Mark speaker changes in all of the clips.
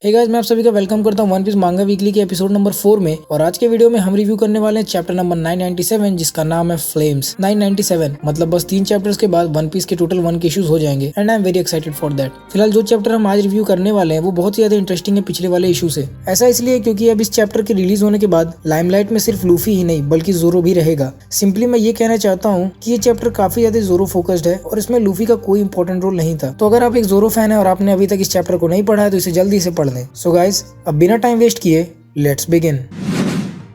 Speaker 1: Hey guys, मैं आप सभी का वेलकम करता हूँ वन पीस मांगा वीकली के एपिसोड नंबर 4 में। और आज के वीडियो में हम रिव्यू करने वाले हैं चैप्टर नंबर 997 जिसका नाम है फ्लेम्स। 997 मतलब बस 3 चैप्टर्स के बाद वन पीस के टोटल 1 के इश्यूज हो जाएंगे and I am very excited for that. फिलहाल जो चैप्टर हम आज रिव्यू करने वाले हैं वो बहुत ही ज्यादा इंटरेस्टिंग है पिछले वाले इशू से। ऐसा इसलिए क्योंकि अब इस चैप्टर के रिलीज होने के बाद लाइमलाइट में सिर्फ लूफी ही नहीं बल्कि जोरो भी रहेगा। सिंपली मैं ये कहना चाहता हूँ कि ये चैप्टर काफी ज्यादा जोरो फोकस्ड है और इसमें लूफी का कोई इंपॉर्टेंट रोल नहीं था। तो अगर आप एक जोरो फैन है और आपने अभी तक इस चैप्टर को नहीं पढ़ा है तो इसे जल्दी से पढ़ लें। सो गाइस, अब बिना टाइम वेस्ट किए लेट्स बिगिन।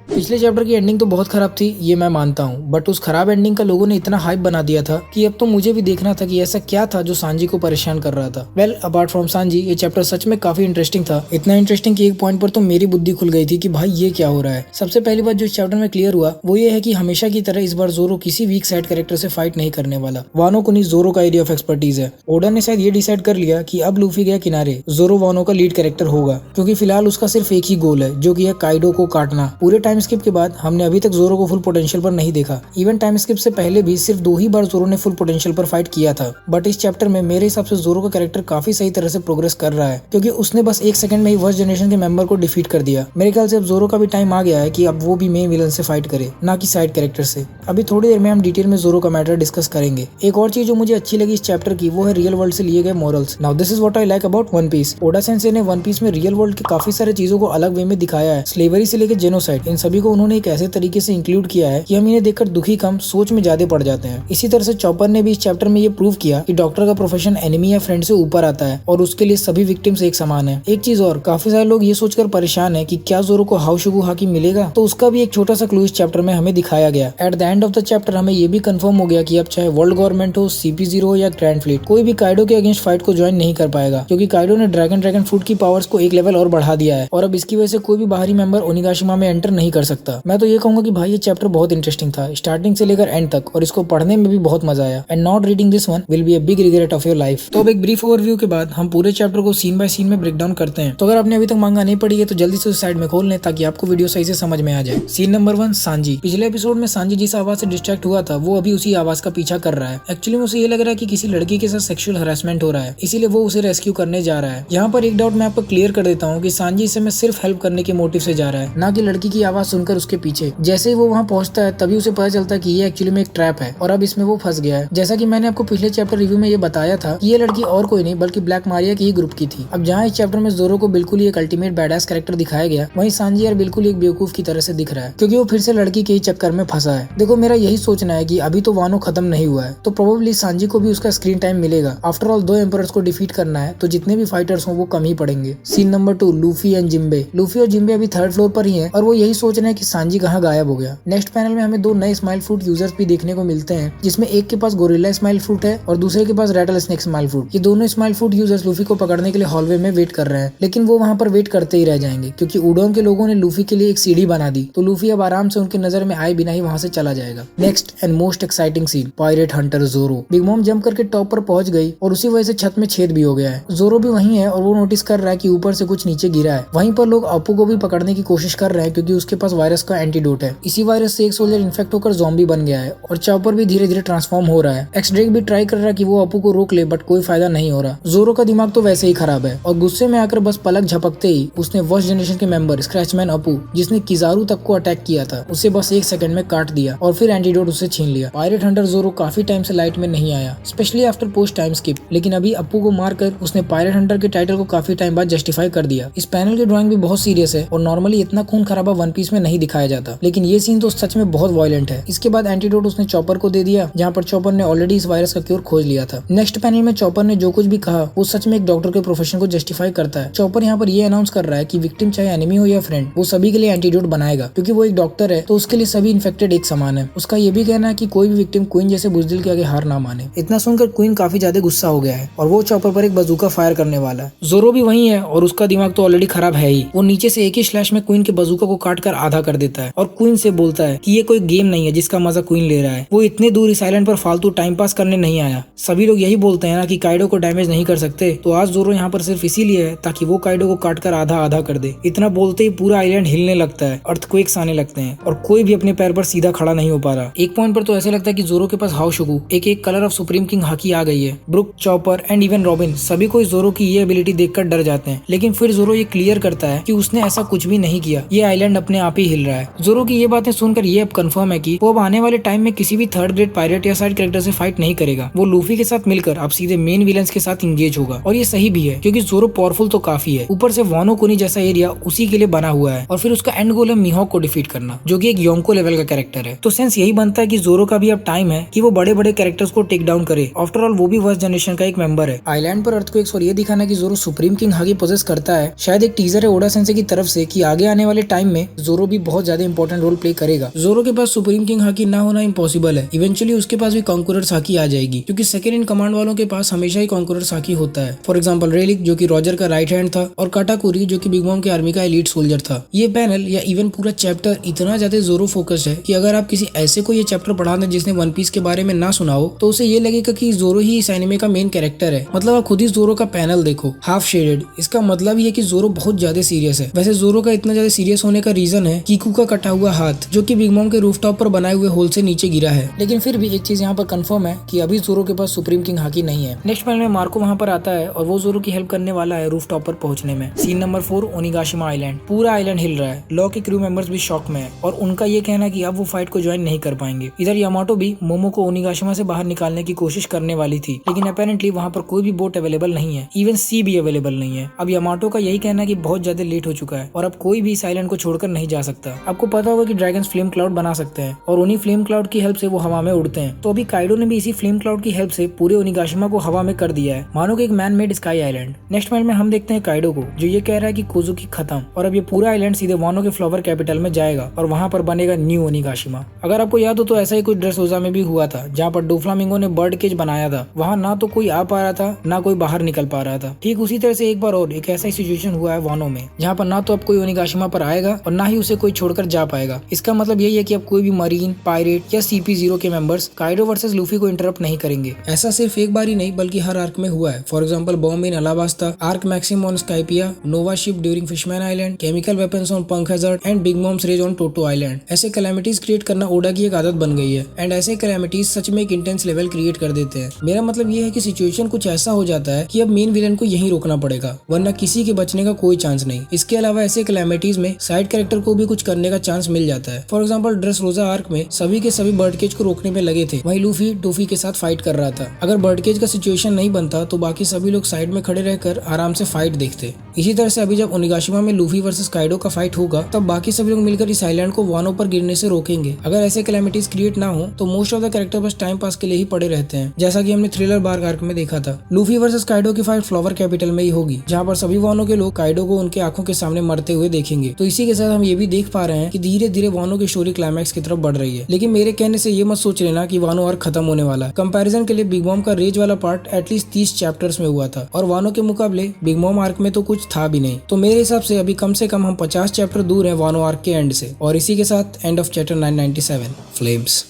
Speaker 1: पिछले चैप्टर की एंडिंग तो बहुत खराब थी, ये मैं मानता हूँ, बट उस खराब एंडिंग का लोगों ने इतना हाइप बना दिया था कि अब तो मुझे भी देखना था कि ऐसा क्या था जो सांजी को परेशान कर रहा था। वेल, अपार्ट फ्रॉम सांजी ये चैप्टर सच में काफी इंटरेस्टिंग था। इतना इंटरेस्टिंग कि एक पॉइंट पर तो मेरी बुद्धि खुल गई थी कि भाई ये क्या हो रहा है। सबसे पहली बात जो इस चैप्टर में क्लियर हुआ वो ये है कि हमेशा की तरह इस बार जोरो किसी वीक साइड कैरेक्टर से फाइट नहीं करने वाला। वानो कुनी जोरो का एरिया ऑफ एक्सपर्टीज है। ओडा ने शायद ये डिसाइड कर लिया कि अब लूफी गया किनारे, जोरो वानो का लीड कैरेक्टर होगा, क्योंकि फिलहाल उसका सिर्फ एक ही गोल है जो कि है काइडो को काटना। पूरे टाइम स्किप के बाद हमने अभी तक जोरो को फुल पोटेंशियल पर नहीं देखा। इवन टाइम स्किप से पहले भी सिर्फ 2 ही बार जोरो ने फुल पोटेंशियल पर फाइट किया था। बट इस चैप्टर में मेरे हिसाब से जोरो का कैरेक्टर काफी सही तरह से प्रोग्रेस कर रहा है, क्योंकि उसने बस 1 सेकंड में ही वर्स्ट जनरेशन के मेंबर को डिफीट कर दिया। मेरे ख्याल से अब जोरो का भी टाइम आ गया है कि अब वो भी मेन विलन से फाइट करे, ना कि साइड कैरेक्टर से। अभी थोड़ी देर में हम डिटेल में जोरो का मैटर डिस्कस करेंगे। एक और चीज जो मुझे अच्छी लगी इस चैप्टर की वो है रियल वर्ल्ड से लिए गए morals. Now this is what I like about One Piece. Oda sensei ने वन पीस में रियल वर्ल्ड की काफी सारी चीजों को अलग वे में दिखाया है। स्लेवरी से लेकर जेनोसाइड, इन सभी को उन्होंने एक ऐसे तरीके से इंक्लूड किया है कि हम इन्हें देखकर दुखी कम सोच में ज्यादा पड़ जाते हैं। इसी तरह से चॉपर ने भी इस चैप्टर में ये प्रूव किया कि डॉक्टर का प्रोफेशन एनिमी या फ्रेंड से ऊपर आता है और उसके लिए सभी विक्टिम्स एक समान है। एक चीज और, काफी सारे लोग ये सोचकर परेशान है कि क्या जोरो को हाउशुगु हाकी मिलेगा, तो उसका भी एक छोटा सा क्लू इस चैप्टर में हमें दिखाया गया। At the end of the chapter हमें ये भी कंफर्म हो गया कि अब चाहे वर्ल्ड गवर्नमेंट हो, CP0 हो या ग्रैंड फ्लीट, कोई भी काइडो के अगेंस्ट फाइट को ज्वाइन नहीं कर पाएगा, क्योंकि काइडो ने ड्रैगन फ्रूट की पावर्स को एक लेवल और बढ़ा दिया है और अब इसकी वजह से कोई भी बाहरी मेंबर ओनिगाशिमा में एंटर नहीं कर सकता। मैं तो ये कहूंगा कि भाई ये चैप्टर बहुत इंटरेस्टिंग था स्टार्टिंग से लेकर एंड तक, और इसको पढ़ने में भी बहुत मजा आया। And not reading this one will be a big regret of your life. तो अब एक ब्रीफ ओवरव्यू के बाद हम पूरे चैप्टर को सीन बाय सीन में ब्रेक डाउन करते हैं। तो अगर आपने अभी तक मांगा नहीं पढ़ी है तो जल्दी से उस साइड में खोल लें ताकि आपको वीडियो सही से समझ में आ जाए। Scene number 1, Sanji. पिछले एपिसोड में सांजी जिस आवाज से डिस्ट्रैक्ट हुआ था वो अभी उसी आवाज का पीछा कर रहा है। एक्चुअली में उसे ये लग रहा है कि किसी लड़की के साथ सेक्सुअल हरासमेंट हो रहा है, इसीलिए वो उसे रेस्क्यू करने जा रहा है। यहाँ पर एक डाउट मैं आपको क्लियर कर देता हूँ कि सांजी इस समय सिर्फ हेल्प करने के मोटिव से जा रहा है, ना कि लड़की की आवाज सुनकर उसके पीछे। जैसे ही वो वहाँ पहुंचता है तभी उसे पता चलता है कि ये एक्चुअली में एक ट्रैप है और अब इसमें वो फंस गया है। जैसा कि मैंने आपको पिछले चैप्टर रिव्यू में ये बताया था कि ये लड़की और कोई नहीं बल्कि ब्लैक मारिया की ही ग्रुप की थी। अब जहाँ इस चैप्टर में जोरो को बिल्कुल ही एक अल्टीमेट बैडएस कैरेक्टर दिखाया गया, वहीं सांजी यार बिल्कुल एक बेवकूफ की तरह से दिख रहा है, क्योंकि वो फिर से लड़की के ही चक्कर में फंसा है। देखो, मेरा यही सोचना है कि अभी तो वानो खत्म नहीं हुआ है, तो प्रोबेबली सांजी को भी उसका स्क्रीन टाइम मिलेगा। आफ्टर ऑल 2 एम्परर्स को डिफीट करना है तो जितने भी फाइटर्स हों वो कम ही पड़ेंगे। Scene number 2, Luffy and Jinbe. Luffy और जिम्बे अभी 3rd फ्लोर पर ही है और वो यही सोच रहे हैं कि सांजी कहाँ गायब हो गया। नेक्स्ट पैनल में हमें 2 नए स्माइल फ्रूट यूजर्स भी देखने को मिलते हैं, जिसमें एक के पास गोरिल्ला स्माइल फ्रूट है और दूसरे के पास रैटल स्नेक स्माइल फ्रूट। ये दोनों स्माइल फ्रूट यूजर्स लूफी को पकड़ने के लिए हॉलवे में वेट कर रहे हैं, लेकिन वो वहाँ पर वेट करते ही रह जाएंगे क्योंकि उडोन के लोगों ने लूफी के लिए एक सीढ़ी बना दी, तो लूफी अब आराम से उनकी नजर में आए बिना ही वहाँ से चला जाएगा। Next and most exciting scene, pirate hunter Zoro. Big Mom jump करके टॉप पर पहुंच गई और उसी वजह से छत में छेद भी हो गया है। जोरो भी वहीं है और वो नोटिस कर रहा है कि ऊपर से कुछ नीचे गिरा है। वहीं पर लोग अपू को भी पकड़ने की कोशिश कर रहे हैं क्योंकि उसके पास वायरस का एंटीडोट है। इसी वायरस से एक सोल्जर इन्फेक्ट होकर ज़ॉम्बी बन गया है और चॉपर भी धीरे धीरे ट्रांसफॉर्म हो रहा है। एक्स ड्रेक भी ट्राई कर रहा है कि वो अपू को रोक ले, बट कोई फायदा नहीं हो रहा। जोरो का दिमाग तो वैसे ही खराब है और गुस्से में आकर बस पलक झपकते ही उसने वर्स्ट जनरेशन के मेंबर स्क्रैचमैन अपू, जिसने किजारू तक को अटैक किया था, उसे बस 1 सेकंड में काट दिया और फिर एंटीडोट उसे छीन लिया। पायरेट हंटर जोरो काफी टाइम से लाइट में नहीं आया, specially after post time skip, लेकिन अभी अपू को मारकर उसने पायरेट हंटर के टाइटल को काफी टाइम बाद जस्टिफाई कर दिया। इस पैनल की ड्राइंग भी बहुत सीरियस है और नॉर्मली इतना खून खराबा वन पीस में नहीं दिखाया जाता, लेकिन ये सीन तो सच में बहुत वायलेंट है। इसके बाद एंटीडोट उसने चॉपर को दे दिया, जहाँ पर चॉपर ने ऑलरेडी इस वायरस का क्योर खोज लिया था। नेक्स्ट पैनल में चॉपर ने जो कुछ भी कहा वो सच में एक डॉक्टर के प्रोफेशन को जस्टिफाई करता है। चॉपर यहाँ पर ये अनाउंस कर रहा है कि विक्टिम चाहे एनिमी हो या फ्रेंड, वो सभी के लिए एंटीडोट बनाएगा, क्योंकि वो एक डॉक्टर है तो उसके लिए सभी इन्फेक्टेड एक समान है। उसका ये भी कहना है कि कोई भी विक्टिम क्वीन जैसे बुजदिल के आगे हार ना माने। इतना सुनकर क्वीन काफी ज्यादा गुस्सा हो गया है और वो चॉपर पर एक बजूका फायर करने वाला है। जोरो भी वही है और उसका दिमाग तो ऑलरेडी खराब है ही। वो नीचे से एक ही स्लैश में क्वीन के बजूका को काट कर आधा कर देता है और क्वीन से बोलता है कि ये कोई गेम नहीं है जिसका मजा क्वीन ले रहा है। वो इतने दूर इस आइलैंड पर फालतू टाइम पास करने नहीं आया। सभी लोग यही बोलते हैं ना कि काइडो को डैमेज नहीं कर सकते, तो आज जोरो यहाँ पर सिर्फ इसीलिए है ताकि वो काइडो को काटकर आधा आधा कर दे। इतना बोलते ही पूरा आइलैंड हिलने लगता है, अर्थक्वेक्स आने लगते हैं और कोई भी अपने पैर पर सीधा खड़ा नहीं हो पा रहा। एक पॉइंट पर तो ऐसे लगता है कि जोरो के पास हाओशुगु एक colour of supreme king Haki आ गई है। Brook, Chopper and even Robin सभी को जोरो की ये एबिलिटी देखकर डर जाते हैं, लेकिन फिर जोरो ये क्लियर करता है कि उसने ऐसा कुछ भी नहीं किया, ये आइलैंड अपने आप ही हिल रहा है। जोरो की ये बातें सुनकर ये अब कंफर्म है कि वो अब आने वाले टाइम में किसी भी थर्ड ग्रेड पायरेट या साइड कैरेक्टर से फाइट नहीं करेगा। वो लूफी के साथ मिलकर अब सीधे मेन विलन्स के साथ इंगेज होगा और ये सही भी है क्योंकि जोरो पावरफुल तो काफी है, ऊपर से वानो कोनी जैसा एरिया उसी के लिए बना हुआ है और फिर उसका एंड गोल है मीहॉक को डिफीट करना, जो कि एक योंको लेवल का कैरेक्टर है। तो सेंस यही बनता है कि जोरो का भी अब टाइम है कि वो बड़े बड़े कैरेक्टर्स को टेक डाउन करे। आफ्टर ऑल वो भी वर्स्ट जनरेशन का एक मेंबर है। आइलैंड पर अर्थक्वेक्स और ये दिखाना कि जोरो सुप्रीम किंग हाकी पोजेस करता है शायद एक टीजर है ओडा सेंसे की तरफ से कि आगे आने वाले टाइम में जोरो भी बहुत ज्यादा इंपॉर्टेंट रोल प्ले करेगा। जोरो के पास सुप्रीम किंग हाकी ना होना इम्पॉसिबल है, इवेंचुअली उसके पास भी कॉन्करर्स हाकी आ जाएगी क्योंकि सेकंड इन कमांड वालों के पास हमेशा ही कॉन्करर्स हाकी होता है। फॉर एग्जांपल रेलिक जो कि रॉजर का राइट हैंड था और काटाकुरी जो कि बिग मॉम की आर्मी का एलीट सोल्जर था। ये पैनल या इवन पूरा चैप्टर इतना ज्यादा जोरो फोकस्ड है कि अगर आप किसी ऐसे को ये चैप्टर पढ़ा दें जिसने वन पीस के बारे में ना सुना हो तो उसे ये लगेगा कि जोरो ही इस एनिमे का मेन कैरेक्टर है। मतलब आप खुद ही जोरो का पैनल देखो, हाफ शेडेड, इसका मतलब ये है कि जोरो बहुत ज्यादा सीरियस है। वैसे जोरो का इतना ज्यादा सीरियस होने का रीजन है कीकू का कटा हुआ हाथ जो कि बिग मॉम के रूफटॉप पर बनाए हुए होल से नीचे गिरा है। लेकिन फिर भी एक चीज यहाँ पर कंफर्म है कि अभी जोरो के पास सुप्रीम किंग हाकी नहीं है। नेक्स्ट पैनल में मार्को वहाँ पर आता है और वो जोरो की हेल्प करने वाला है रूफटॉप पर पहुंचने में। Scene number 4 Onigashima island. पूरा आइलैंड हिल रहा है, लॉ के क्रू मेंबर्स भी शॉक में है और उनका ये कहना कि अब वो फाइट को ज्वाइन नहीं कर पाएंगे। इधर यामाटो भी मोमो को ओनिगाशिमा से बाहर निकालने की कोशिश करने वाली थी, लेकिन अपेरेंटली वहाँ पर कोई भी बोट अवेलेबल नहीं है, इवन सी भी अवेलेबल नहीं है। अब यामाटो का यही कहना है कि बहुत ज्यादा लेट हो चुका है और अब कोई भी इस आइलैंड को छोड़कर नहीं जा सकता। आपको पता होगा कि ड्रैगन्स फ्लेम क्लाउड बना सकते हैं और उन्हीं फ्लेम क्लाउड की हेल्प से वो हवा में उड़ते हैं। तो अभी काइडो ने भी इसी फ्लेम क्लाउड की हेल्प से पूरे ओनिगाशिमा को हवा में कर दिया है, मानो कि एक man made sky island. Next panel में हम देखते हैं काइडो को जो ये कह रहा है कि कोजुकी खत्म और अब ये पूरा आइलैंड सीधे वानो के फ्लावर कैपिटल में जाएगा और वहाँ पर बनेगा न्यू ओनिगाशिमा। अगर आपको याद हो तो ऐसा ही कुछ ड्रेसरोसा में भी हुआ था जहाँ पर डोफ्लामिंगो ने बर्ड केज बनाया था। वहाँ ना तो कोई आ पा रहा था ना कोई बाहर निकल पा रहा था। ठीक उसी तरह से एक बार और एक ऐसा ही सिचुएशन हुआ है वानो में जहाँ पर ना तो अब कोई ओनिगाशिमा पर आएगा और ना ही उसे कोई छोड़कर जा पाएगा। इसका मतलब यही है कि अब कोई भी मरीन, पायरेट या CP0 के मेंबर्स काइडो वर्सेस लूफी को इंटरप्ट नहीं करेंगे। ऐसा सिर्फ एक बार ही नहीं बल्कि हर आर्क में हुआ है। For example bomb in Alabasta, arc Maxim on Skypiea, Noah ship during Fishman Island, chemical weapons on Punk Hazard and Big Mom's rage on Totto Island. ऐसे कैलेमिटीज क्रिएट करना ओडा की एक आदत बन गई है एंड ऐसे कैलेमिटीज सच में एक इंटेंस लेवल क्रिएट कर देते हैं। मेरा मतलब ये है कि सिचुएशन कुछ ऐसा हो जाता है कि अब मेन विलन को यहीं रोकना पड़ेगा वरना किसी के बचने का कोई चांस नहीं। इसके अलावा ऐसे कैलेमिटीज में साइड कैरेक्टर को भी कुछ करने का चांस मिल जाता है। फॉर एग्जाम्पल ड्रेसरोसा आर्क में सभी के सभी बर्ड केज को रोकने में लगे थे, वहीं लूफी डोफी के साथ फाइट कर रहा था। अगर बर्ड केज का सिचुएशन नहीं बनता तो बाकी सभी लोग साइड में खड़े रहकर आराम से फाइट देखते। इसी तरह से अभी जब ओनिगाशिमा में लूफी वर्सेस काइडो का फाइट होगा तब बाकी सभी लोग मिलकर इस आइलैंड को वानो पर गिरने से रोकेंगे। अगर ऐसे कैलेमिटीज क्रिएट ना हो तो मोस्ट ऑफ द कैरेक्टर बस टाइम पास के लिए ही पड़े रहते हैं, जैसा कि हमने थ्रिलर बार्क आर्क में देखा था। लूफी वर्सेस काइडो की फाइट फ्लावर कैपिटल में ही होगी जहाँ पर सभी वानो के लोग काइडो को उनके आंखों के सामने मरते हुए देखेंगे। तो इसी के साथ हम ये भी देख पा रहे हैं कि धीरे धीरे वानो की स्टोरी क्लाइमैक्स की तरफ बढ़ रही है। लेकिन मेरे कहने से ये मत सोच लेना कि वानो आर्क खत्म होने वाला है। कंपैरिजन के लिए बिग मॉम का रेज वाला पार्ट एटलीस्ट 30 चैप्टर्स में हुआ था और वानो के मुकाबले बिग मॉम आर्क में तो कुछ था भी नहीं। तो मेरे हिसाब से अभी कम से कम हम 50 चैप्टर दूर हैं वानो आर्क के एंड से। और इसी के साथ end of chapter 997 flames.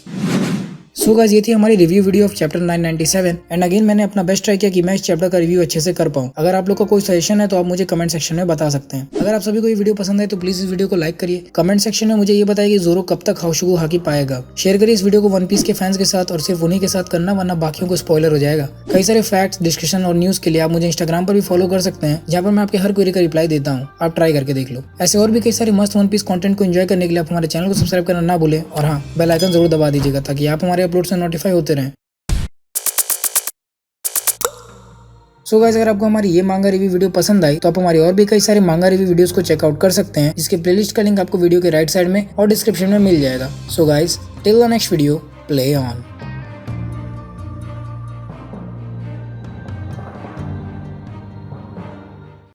Speaker 1: So guys, ये थी हमारी review video of chapter 997 and again मैंने अपना बेस्ट ट्राई किया कि मैं इस चैप्टर का रिव्यू अच्छे से कर पाऊं। अगर आप लोग का कोई सजेशन है तो आप मुझे कमेंट सेक्शन में बता सकते हैं। अगर आप सभी को ये वीडियो पसंद है तो प्लीज इस वीडियो को लाइक करिए। कमेंट सेक्शन में मुझे ये बताइए कि जोरो कब तक हाओशुगु हाकी पाएगा। शेयर करिए इस वीडियो को वन पीस के फैंस के साथ और सिर्फ उन्हीं के साथ करना, वरना बाकियों को स्पॉइलर हो जाएगा। कई सारे फैक्ट्स, डिस्कशन और न्यूज के लिए आप मुझे इंस्टाग्राम पर भी फॉलो कर सकते हैं जहाँ पर मैं आपके हर क्वेरी का रिप्लाई देता हूँ। आप ट्राई करके देख लो। ऐसे और भी कई सारे मस्त वन पीस कंटेंट को एंजॉय करने के लिए आप हमारे चैनल को सब्सक्राइब करना ना भूलें और हाँ, बेल आइकन जरूर दबा दीजिएगा ताकि आप हमारे अपलोड से नोटिफाई होते रहें। सो गाइस, अगर आपको हमारी ये मांगा रिव्यू वीडियो पसंद आई तो आप हमारी और भी कई सारे मांगा रिव्यू वीडियोस को चेकआउट कर सकते हैं, जिसके प्लेलिस्ट का लिंक आपको वीडियो के राइट साइड में और डिस्क्रिप्शन में मिल जाएगा। So guys, till the next video, play on.